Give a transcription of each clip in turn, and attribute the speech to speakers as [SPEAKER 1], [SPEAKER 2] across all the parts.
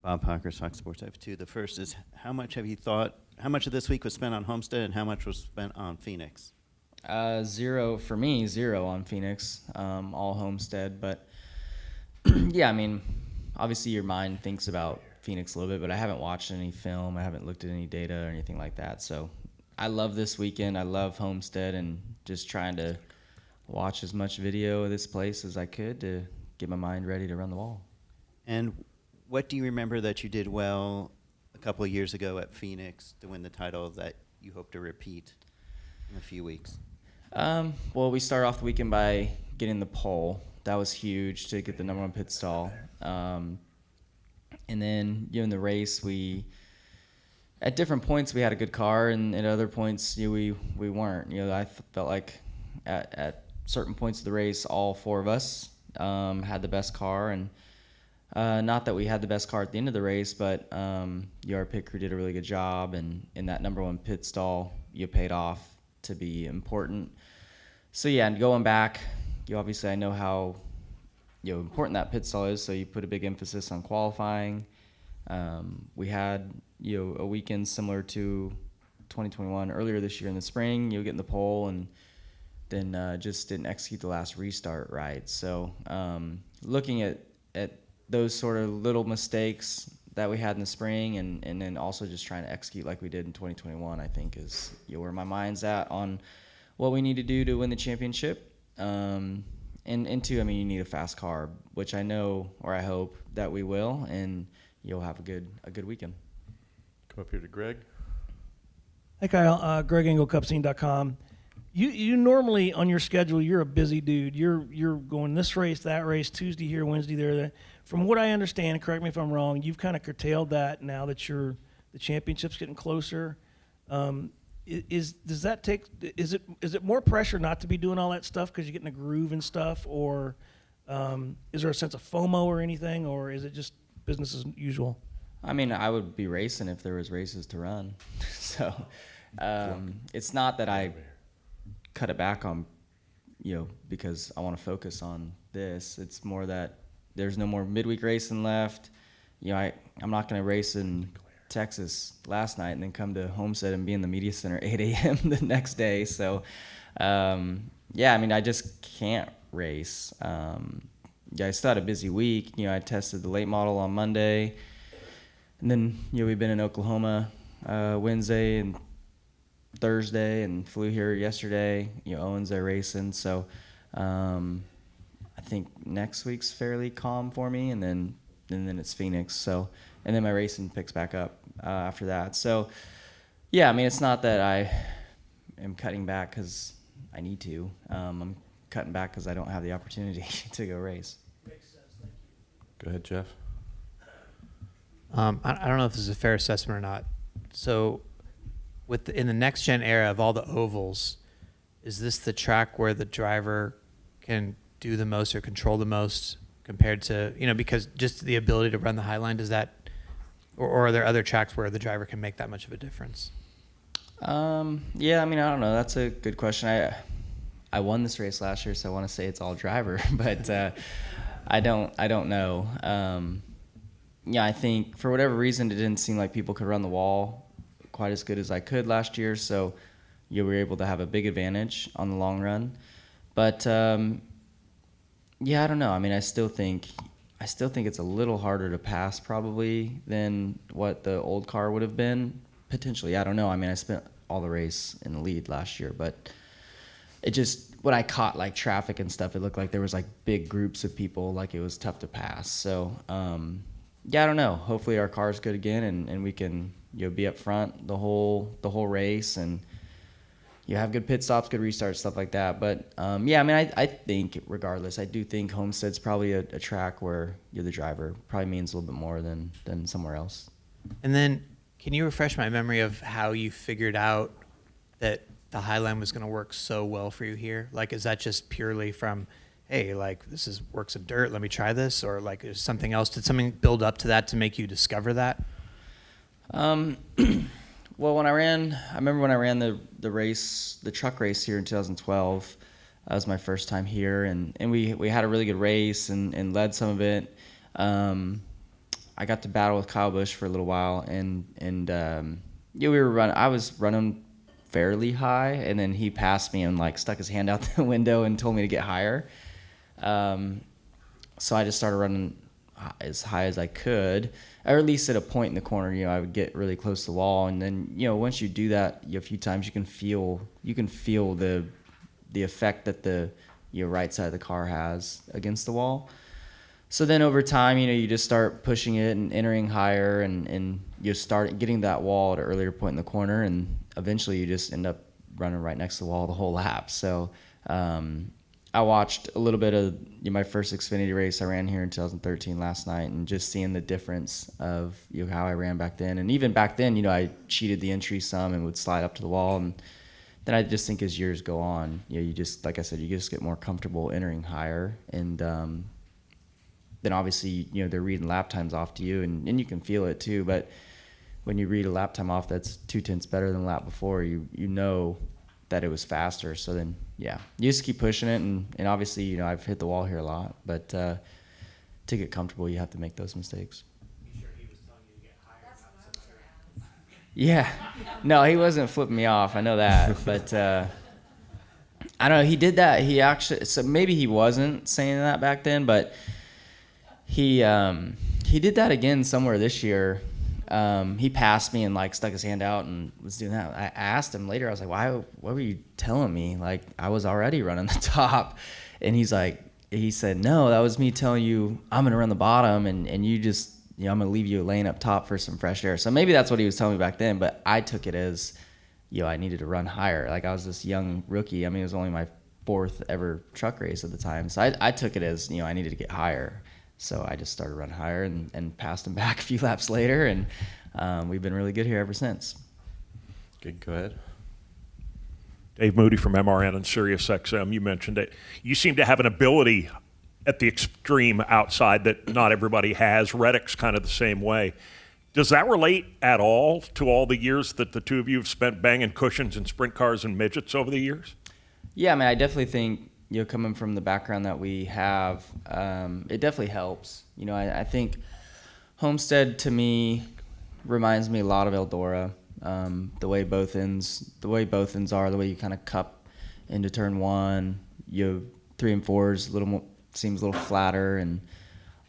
[SPEAKER 1] Bob Parker, Fox Sports. I have two. The first is, how much of this week was spent on Homestead and how much was spent on Phoenix?
[SPEAKER 2] Zero for me, zero on Phoenix, all Homestead. But yeah, I mean, obviously your mind thinks about Phoenix a little bit, but I haven't watched any film. I haven't looked at any data or anything like that. So I love this weekend. I love Homestead and just trying to watch as much video of this place as I could to get my mind ready to run the wall.
[SPEAKER 1] And what do you remember that you did well a couple of years ago at Phoenix to win the title that you hope to repeat in a few weeks?
[SPEAKER 2] Well, we started off the weekend by getting the pole. That was huge to get the number one pit stall. And then, in the race, at different points we had a good car, and at other points, we weren't. I felt like at certain points of the race, all four of us had the best car, and not that we had the best car at the end of the race, but our pit crew did a really good job, and in that number one pit stall, you paid off to be important. So yeah, and going back, obviously I know how important that pit stall is, so you put a big emphasis on qualifying. We had a weekend similar to 2021 earlier this year in the spring. Getting the pole and then just didn't execute the last restart right. So looking at those sort of little mistakes that we had in the spring, and then also just trying to execute like we did in 2021, I think is where my mind's at on what we need to do to win the championship. And two, I mean, you need a fast car, which I know, or I hope that we will, and you'll have a good weekend.
[SPEAKER 3] Come up here to Greg.
[SPEAKER 4] Hey Kyle, Greg Engel, Cupscene.com. You normally on your schedule, you're a busy dude. You're going this race, that race, Tuesday here, Wednesday there. From what I understand, correct me if I'm wrong, you've kind of curtailed that now that the championship's getting closer. Is it more pressure not to be doing all that stuff because you're getting a groove and stuff, or is there a sense of FOMO or anything, or is it just business as usual?
[SPEAKER 2] I mean, I would be racing if there was races to run. So it's not that I cut it back on, because I want to focus on this. It's more that there's no more midweek racing left. I'm not going to race in Texas last night and then come to Homestead and be in the media center at 8 a.m. the next day. So, I mean, I just can't race. I still had a busy week. I tested the late model on Monday. And then, we've been in Oklahoma Wednesday and Thursday and flew here yesterday. Owen's there racing. So I think next week's fairly calm for me, and then it's Phoenix. So, and then my racing picks back up after that. So, yeah, I mean, it's not that I am cutting back because I need to. I'm cutting back because I don't have the opportunity to go race.
[SPEAKER 4] Makes sense. Thank you.
[SPEAKER 3] Go ahead, Jeff.
[SPEAKER 5] I don't know if this is a fair assessment or not. So, in the next gen era of all the ovals, is this the track where the driver can do the most or control the most compared to, because just the ability to run the high line, does that, or are there other tracks where the driver can make that much of a difference?
[SPEAKER 2] Yeah, I mean, I don't know. That's a good question. I won this race last year, so I want to say it's all driver, but I don't know. I think for whatever reason, it didn't seem like people could run the wall quite as good as I could last year, so we were able to have a big advantage on the long run. But I don't know. I mean, I still think it's a little harder to pass probably than what the old car would have been potentially. I don't know. I mean, I spent all the race in the lead last year, but it just, when I caught like traffic and stuff, it looked like there was like big groups of people, like it was tough to pass. So I don't know. Hopefully our car's good again, and we can be up front the whole race, and you have good pit stops, good restarts, stuff like that. But I mean, I think regardless, I do think Homestead's probably a track where you're the driver probably means a little bit more than somewhere else.
[SPEAKER 5] And then, can you refresh my memory of how you figured out that the Highline was going to work so well for you here? Like, is that just purely from, hey, like, this is works of dirt, let me try this? Or, like, is something else? Did something build up to that to make you discover that?
[SPEAKER 2] Well, I remember when I ran the race, the truck race here in 2012. That was my first time here, and we had a really good race and led some of it. I I got to battle with Kyle Busch for a little while, and yeah, we were running. I was running fairly high, and then he passed me and like stuck his hand out the window and told me to get higher. So I just started running as high as I could, or at least at a point in the corner. You know, I would get really close to the wall, and then once you do that a few times, you can feel the effect that the right side of the car has against the wall. So then over time, you just start pushing it and entering higher, and you start getting that wall at an earlier point in the corner, and eventually you just end up running right next to the wall the whole lap. So I watched a little bit of my first Xfinity race I ran here in 2013 last night, and just seeing the difference of how I ran back then. And even back then, I cheated the entry some and would slide up to the wall. And then I just think as years go on, you just, like I said, you just get more comfortable entering higher. And then obviously, they're reading lap times off to you, and you can feel it too. But when you read a lap time off that's 0.2 better than the lap before, you know that it was faster. So then, yeah, you just keep pushing it. And obviously, I've hit the wall here a lot. But to get comfortable, you have to make those mistakes.
[SPEAKER 5] You sure he was telling you to get higher? That's what I was
[SPEAKER 2] Yeah. No, he wasn't flipping me off. I know that. But I don't know. He did that. He actually, so maybe he wasn't saying that back then, but he did that again somewhere this year. He passed me and like stuck his hand out and was doing that. I asked him later, I was like, what were you telling me? Like, I was already running the top. And he said, no, that was me telling you I'm going to run the bottom, and you just, I'm going to leave you laying up top for some fresh air. So maybe that's what he was telling me back then, but I took it as, I needed to run higher. Like, I was this young rookie. I mean, it was only my 4th ever truck race at the time. So I took it as, I needed to get higher. So I just started running higher and passed him back a few laps later, and we've been really good here ever since.
[SPEAKER 3] Okay, go ahead.
[SPEAKER 6] Dave Moody from MRN and SiriusXM. You mentioned it. You seem to have an ability at the extreme outside that not everybody has. Reddick's kind of the same way. Does that relate at all to all the years that the two of you have spent banging cushions in sprint cars and midgets over the years?
[SPEAKER 2] Yeah, I mean, I definitely think, coming from the background that we have, it definitely helps. I think Homestead to me reminds me a lot of Eldora. The way both ends are, the way you kind of cup into turn one, 3 and 4s seems a little flatter and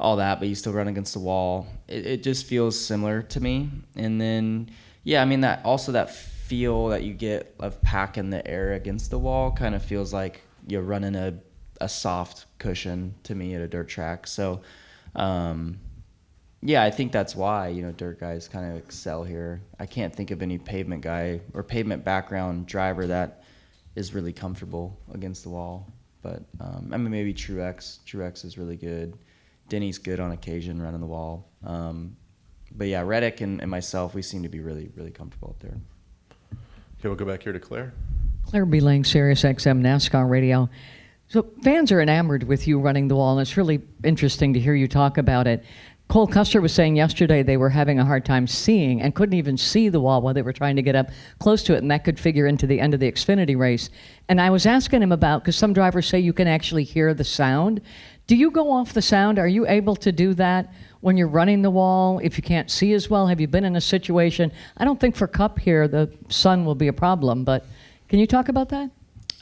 [SPEAKER 2] all that, but you still run against the wall. It just feels similar to me. And then, yeah, I mean, that feel that you get of packing the air against the wall kind of feels like you're running a soft cushion to me at a dirt track. So, yeah, I think that's why, dirt guys kind of excel here. I can't think of any pavement guy or pavement background driver that is really comfortable against the wall. But, I mean, maybe Truex. Truex is really good. Denny's good on occasion running the wall. But, yeah, Reddick and myself, we seem to be really, really comfortable up there.
[SPEAKER 3] Okay, we'll go back here to Claire.
[SPEAKER 7] Claire B. Lang, SiriusXM NASCAR Radio. So fans are enamored with you running the wall, and it's really interesting to hear you talk about it. Cole Custer was saying yesterday they were having a hard time seeing and couldn't even see the wall while they were trying to get up close to it, and that could figure into the end of the Xfinity race. And I was asking him about, because some drivers say you can actually hear the sound. Do you go off the sound? Are you able to do that when you're running the wall if you can't see as well? Have you been in a situation? I don't think for Cup here the sun will be a problem, but can you talk about that?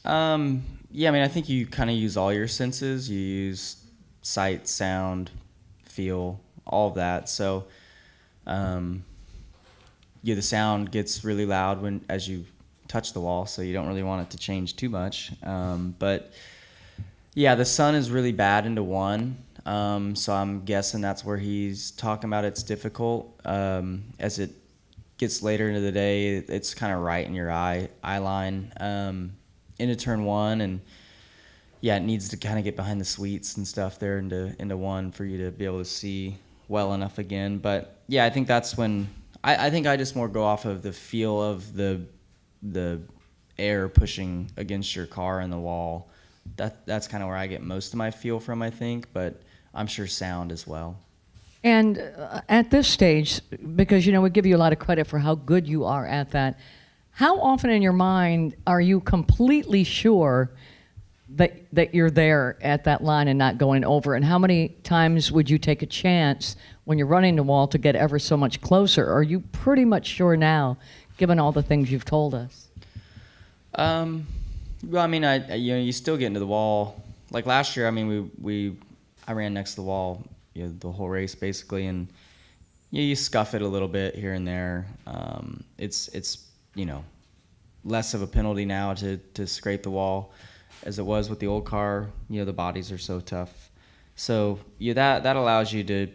[SPEAKER 2] Yeah, I mean, I think you kind of use all your senses. You use sight, sound, feel, all of that. So, the sound gets really loud as you touch the wall, so you don't really want it to change too much. But yeah, the sun is really bad into one. So I'm guessing that's where he's talking about it's difficult. As it gets later into the day, it's kind of right in your eye line into turn one, and yeah, it needs to kind of get behind the sweets and stuff there into one for you to be able to see well enough again. But yeah, I think that's when I think I just more go off of the feel of the air pushing against your car and the wall. That's kind of where I get most of my feel from, I think, but I'm sure sound as well.
[SPEAKER 7] And at this stage, because, we give you a lot of credit for how good you are at that, how often in your mind are you completely sure that you're there at that line and not going over? And how many times would you take a chance when you're running the wall to get ever so much closer? Are you pretty much sure now, given all the things you've told us?
[SPEAKER 2] Well, I mean, you still get into the wall. Like last year, I mean, I ran next to the wall, the whole race basically, and you scuff it a little bit here and there. It's less of a penalty now to scrape the wall as it was with the old car. The bodies are so tough, so that allows you to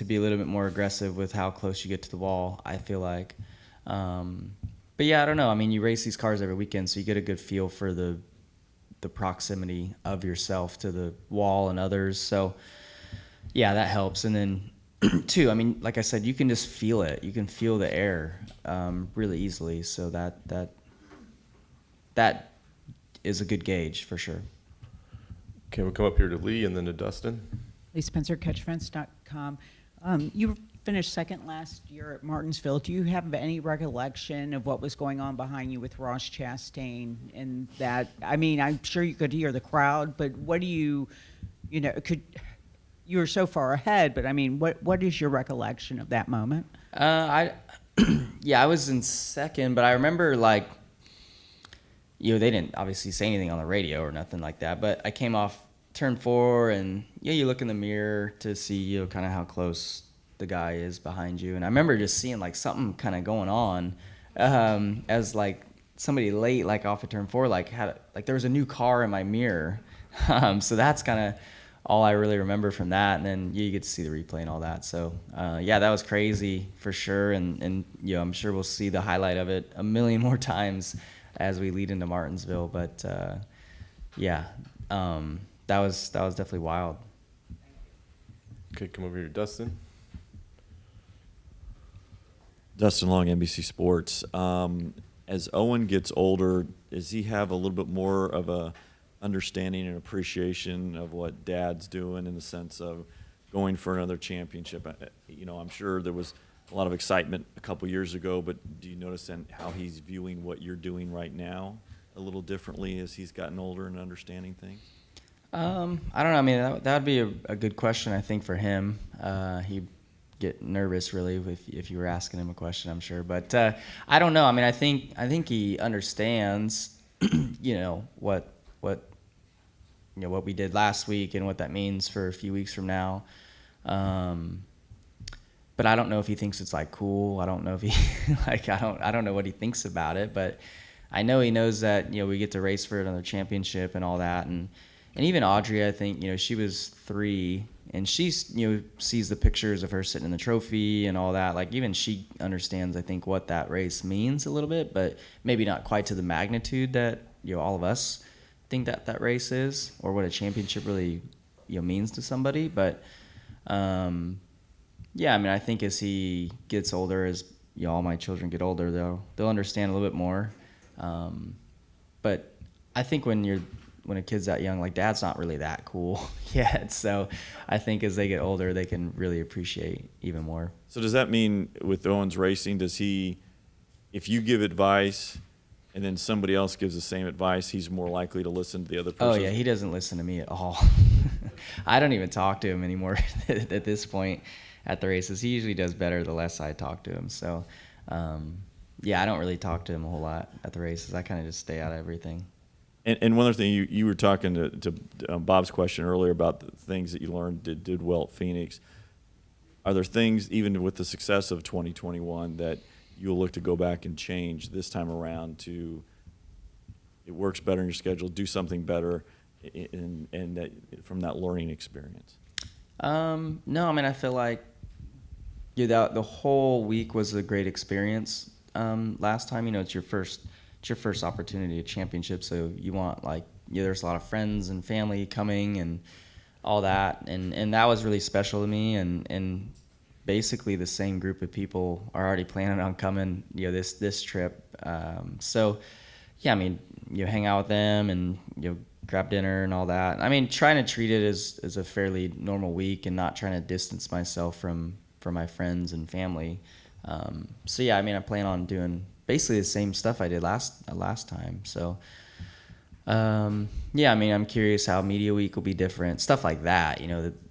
[SPEAKER 2] be a little bit more aggressive with how close you get to the wall, I feel like. But yeah, I don't know. I mean, you race these cars every weekend, so you get a good feel for the proximity of yourself to the wall and others. So yeah, that helps. And then too, I mean, like I said, you can just feel it. You can feel the air really easily. So that is a good gauge for sure.
[SPEAKER 3] Okay, we'll come up here to Lee and then to Dustin.
[SPEAKER 8] Lee Spencer, catchfence.com. You finished second last year at Martinsville. Do you have any recollection of what was going on behind you with Ross Chastain and that? I mean, I'm sure you could hear the crowd, but what do you were so far ahead, but I mean, what is your recollection of that moment?
[SPEAKER 2] I was in second, but I remember they didn't obviously say anything on the radio or nothing like that, but I came off turn 4 and you look in the mirror to see kind of how close the guy is behind you, and I remember just seeing like something kind of going on as like somebody late like off of turn 4 had there was a new car in my mirror. So that's kind of all I really remember from that, and then you get to see the replay and all that. So that was crazy for sure, and I'm sure we'll see the highlight of it a million more times as we lead into Martinsville. But that was definitely wild.
[SPEAKER 3] Okay, come over here, Dustin.
[SPEAKER 9] Dustin Long, NBC Sports. As Owen gets older, does he have a little bit more of a understanding and appreciation of what Dad's doing in the sense of going for another championship? I'm sure there was a lot of excitement a couple years ago, but do you notice then how he's viewing what you're doing right now a little differently as he's gotten older and understanding things?
[SPEAKER 2] I don't know. I mean, that would be a good question, I think, for him. He'd get nervous, really, if you were asking him a question, I'm sure. But I don't know. I mean, I think he understands, what we did last week and what that means for a few weeks from now. But I don't know if he thinks it's cool. I don't know if he I don't know what he thinks about it, but I know he knows that we get to race for another championship and all that. And even Audrey, I think she was 3 and she's sees the pictures of her sitting in the trophy and all that. Even she understands, I think, what that race means a little bit, but maybe not quite to the magnitude that all of us think that race is, or what a championship really means to somebody. But I mean, I think as he gets older, as all my children get older, they'll understand a little bit more. But I think when a kid's that young, Dad's not really that cool yet. So I think as they get older, they can really appreciate even more.
[SPEAKER 9] So does that mean with Owen's racing, if you give advice and then somebody else gives the same advice, he's more likely to listen to the other person?
[SPEAKER 2] Oh, yeah, he doesn't listen to me at all. I don't even talk to him anymore at this point at the races. He usually does better the less I talk to him. So, I don't really talk to him a whole lot at the races. I kind of just stay out of everything.
[SPEAKER 9] And one other thing, you were talking to Bob's question earlier about the things that you learned did well at Phoenix. Are there things, even with the success of 2021, that you'll look to go back and change this time around to it works better in your schedule, do something better and that, from that learning experience?
[SPEAKER 2] No, I mean, I feel like the whole week was a great experience. Last time, it's your first opportunity at championship, so you want there's a lot of friends and family coming and all that, and that was really special to me, and basically the same group of people are already planning on coming this trip. So I mean, hang out with them and grab dinner and all that. I mean, trying to treat it as a fairly normal week and not trying to distance myself from my friends and family. I mean, I plan on doing basically the same stuff I did last time. So Yeah, I mean, I'm curious how Media Week will be different. Stuff like that,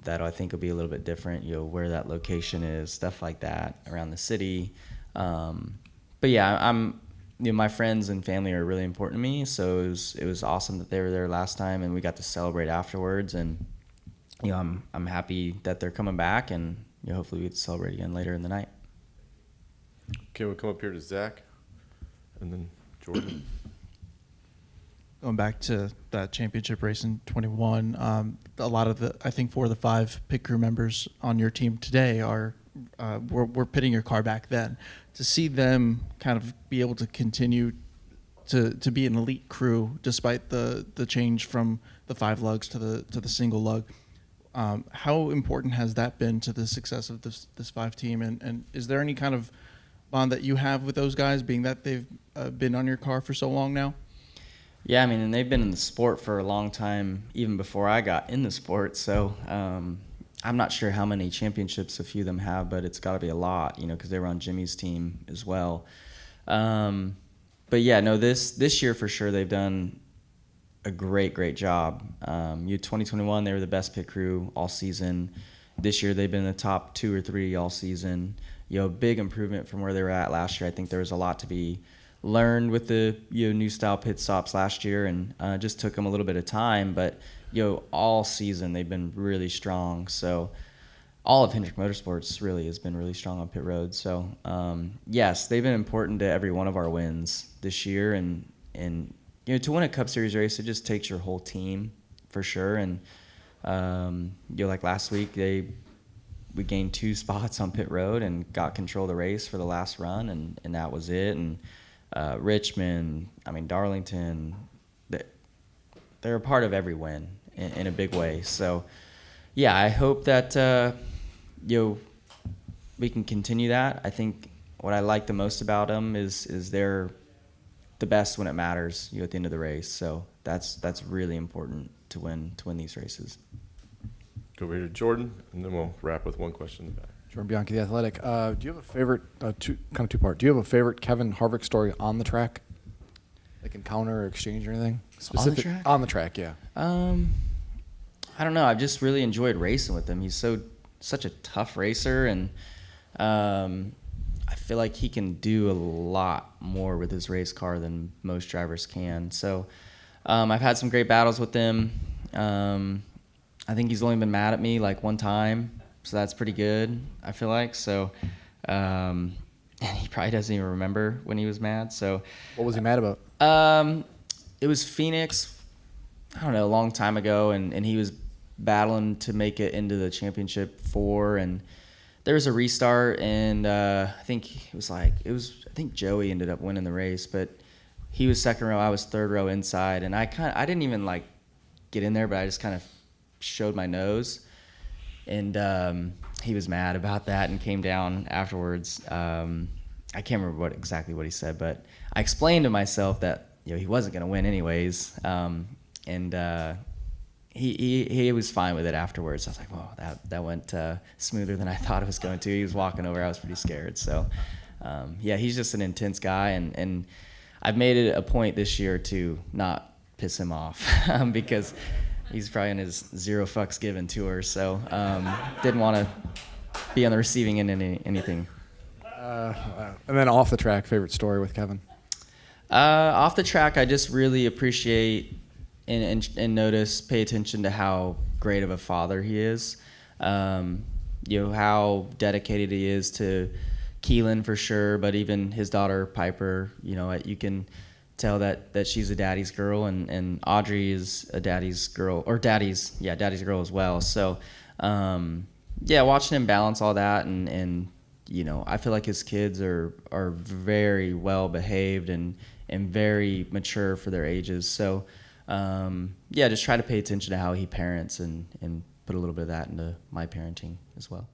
[SPEAKER 2] that I think will be a little bit different. Where that location is, stuff like that around the city. But yeah, my friends and family are really important to me. So it was awesome that they were there last time, and we got to celebrate afterwards. And I'm happy that they're coming back, and hopefully we get to celebrate again later in the night.
[SPEAKER 3] Okay, we'll come up here to Zach, and then Jordan.
[SPEAKER 10] Going back to that championship race in 21, a lot of I think 4 of the 5 pit crew members on your team today were pitting your car back then. To see them kind of be able to continue to be an elite crew despite the change from the 5 lugs to the single lug, how important has that been to the success of this 5 team? And is there any kind of bond that you have with those guys, being that they've been on your car for so long now?
[SPEAKER 2] Yeah, I mean, and they've been in the sport for a long time, even before I got in the sport. So I'm not sure how many championships a few of them have, but it's got to be a lot, because they were on Jimmy's team as well. But yeah, no, this year for sure they've done a great job. 2021 they were the best pit crew all season. This year they've been in the top 2 or 3 all season. Big improvement from where they were at last year. I think there was a lot to be learned with the new style pit stops last year, and just took them a little bit of time, but all season they've been really strong. So all of Hendrick Motorsports really has been really strong on pit road. So yes, they've been important to every one of our wins this year, and to win a Cup Series race, it just takes your whole team for sure. And like last week we gained 2 spots on pit road and got control of the race for the last run, and that was it. And Richmond, Darlington, they're a part of every win in a big way. So, yeah, I hope that we can continue that. I think what I like the most about them is they're the best when it matters, at the end of the race. So that's really important to win these races.
[SPEAKER 3] Go over here to Jordan, and then we'll wrap with one question in the back.
[SPEAKER 11] Jordan Bianchi, The Athletic. Do you have a favorite, two-part, do you have a favorite Kevin Harvick story on the track? Like encounter or exchange or anything? Specific,
[SPEAKER 2] track?
[SPEAKER 11] On the track, yeah.
[SPEAKER 2] I don't know. I've just really enjoyed racing with him. He's such a tough racer, and I feel like he can do a lot more with his race car than most drivers can. So I've had some great battles with him. I think he's only been mad at me like one time, so that's pretty good, I feel like. So, and he probably doesn't even remember when he was mad. So,
[SPEAKER 11] what was he mad about?
[SPEAKER 2] It was Phoenix, I don't know, a long time ago, and he was battling to make it into the championship 4, and there was a restart, and I think Joey ended up winning the race, but he was second row, I was third row inside, and I didn't even like get in there, but I just kind of showed my nose, and he was mad about that and came down afterwards. I can't remember exactly what he said, but I explained to myself that he wasn't going to win anyways, and he was fine with it afterwards. I was like, whoa, that went smoother than I thought it was going to. He was walking over, I was pretty scared. So yeah, he's just an intense guy, and I've made it a point this year to not piss him off because he's probably on his 0 fucks given tour, so didn't want to be on the receiving end of anything.
[SPEAKER 11] And then off the track, favorite story with Kevin?
[SPEAKER 2] Off the track, I just really appreciate and notice, pay attention to how great of a father he is. How dedicated he is to Keelan for sure, but even his daughter Piper. You can tell that she's a daddy's girl, and Audrey is a daddy's girl, or daddy's girl as well. So watching him balance all that, and I feel like his kids are very well behaved and very mature for their ages. So just try to pay attention to how he parents and put a little bit of that into my parenting as well.